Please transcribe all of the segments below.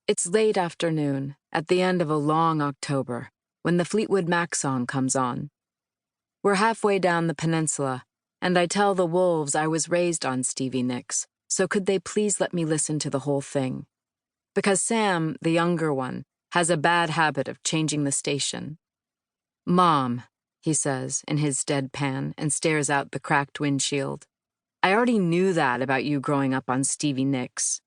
It's late afternoon, at the end of a long October, when the Fleetwood Mac song comes on. We're halfway down the peninsula, and I tell the wolves I was raised on Stevie Nicks, so could they please let me listen to the whole thing? Because Sam, the younger one, has a bad habit of changing the station. "Mom," he says in his deadpan and stares out the cracked windshield. "I already knew that about you growing up on Stevie Nicks."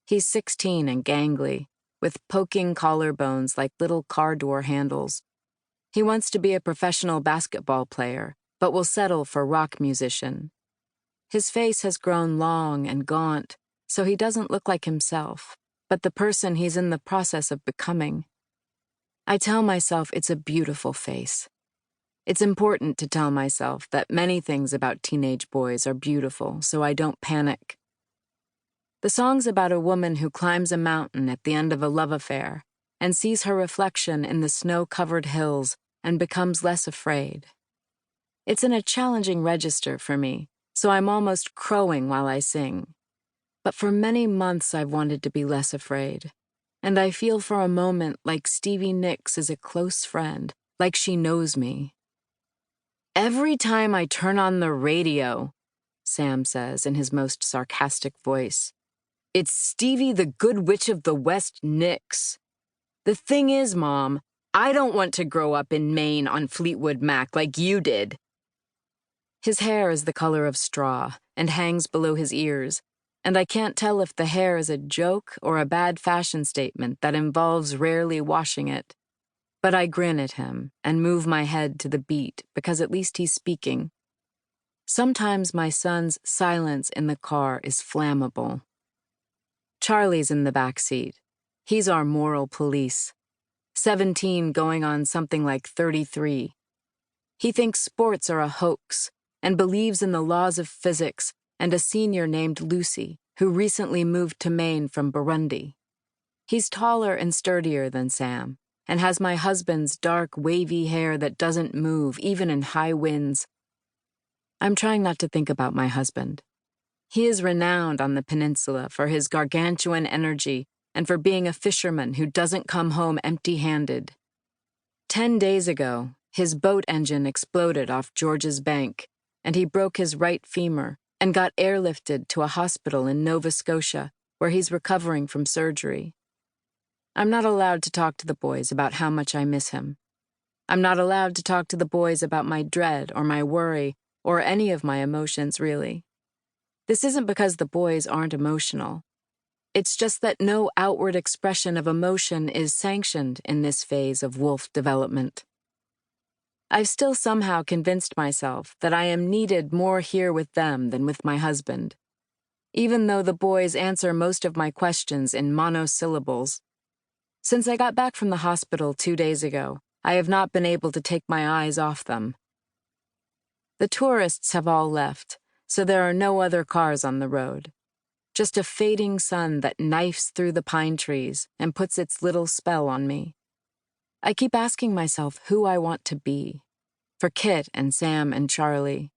He's 16 and gangly, with poking collarbones like little car door handles. He wants to be a professional basketball player, but will settle for rock musician. His face has grown long and gaunt, so he doesn't look like himself, but the person he's in the process of becoming. I tell myself it's a beautiful face. It's important to tell myself that many things about teenage boys are beautiful, so I don't panic. The song's about a woman who climbs a mountain at the end of a love affair and sees her reflection in the snow-covered hills and becomes less afraid. It's in a challenging register for me, so I'm almost crowing while I sing. But for many months I've wanted to be less afraid, and I feel for a moment like Stevie Nicks is a close friend, like she knows me. "Every time I turn on the radio," Sam says in his most sarcastic voice, "it's Stevie the Good Witch of the West Nicks. The thing is, Mom, I don't want to grow up in Maine on Fleetwood Mac like you did." His hair is the color of straw and hangs below his ears, and I can't tell if the hair is a joke or a bad fashion statement that involves rarely washing it. But I grin at him and move my head to the beat because at least he's speaking. Sometimes my son's silence in the car is flammable. Charlie's in the back seat. He's our moral police. 17 going on something like 33. He thinks sports are a hoax and believes in the laws of physics and a senior named Lucy, who recently moved to Maine from Burundi. He's taller and sturdier than Sam and has my husband's dark, wavy hair that doesn't move even in high winds. I'm trying not to think about my husband. He is renowned on the peninsula for his gargantuan energy and for being a fisherman who doesn't come home empty-handed. 10 days ago, his boat engine exploded off George's Bank, and he broke his right femur and got airlifted to a hospital in Nova Scotia, where he's recovering from surgery. I'm not allowed to talk to the boys about how much I miss him. I'm not allowed to talk to the boys about my dread or my worry or any of my emotions, really. This isn't because the boys aren't emotional. It's just that no outward expression of emotion is sanctioned in this phase of wolf development. I've still somehow convinced myself that I am needed more here with them than with my husband, even though the boys answer most of my questions in monosyllables. Since I got back from the hospital 2 days ago, I have not been able to take my eyes off them. The tourists have all left, so there are no other cars on the road. Just a fading sun that knifes through the pine trees and puts its little spell on me. I keep asking myself who I want to be, for Kit and Sam and Charlie.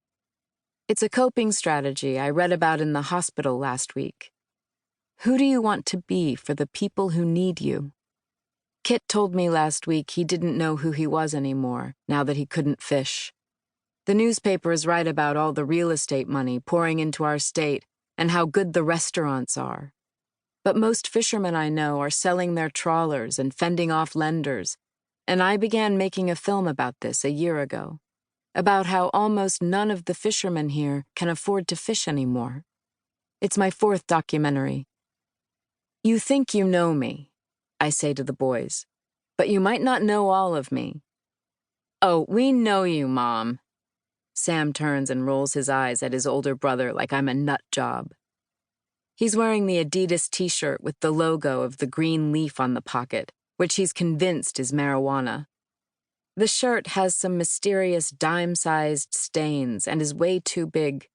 It's a coping strategy I read about in the hospital last week. Who do you want to be for the people who need you? Kit told me last week he didn't know who he was anymore, now that he couldn't fish. The newspapers write about all the real estate money pouring into our state and how good the restaurants are. But most fishermen I know are selling their trawlers and fending off lenders, and I began making a film about this a year ago, about how almost none of the fishermen here can afford to fish anymore. It's my 4th documentary. "You think you know me," I say to the boys, "but you might not know all of me." "Oh, we know you, Mom." Sam turns and rolls his eyes at his older brother like I'm a nut job. He's wearing the Adidas t-shirt with the logo of the green leaf on the pocket, which he's convinced is marijuana. The shirt has some mysterious dime-sized stains and is way too big,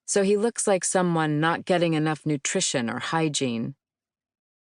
so he looks like someone not getting enough nutrition or hygiene.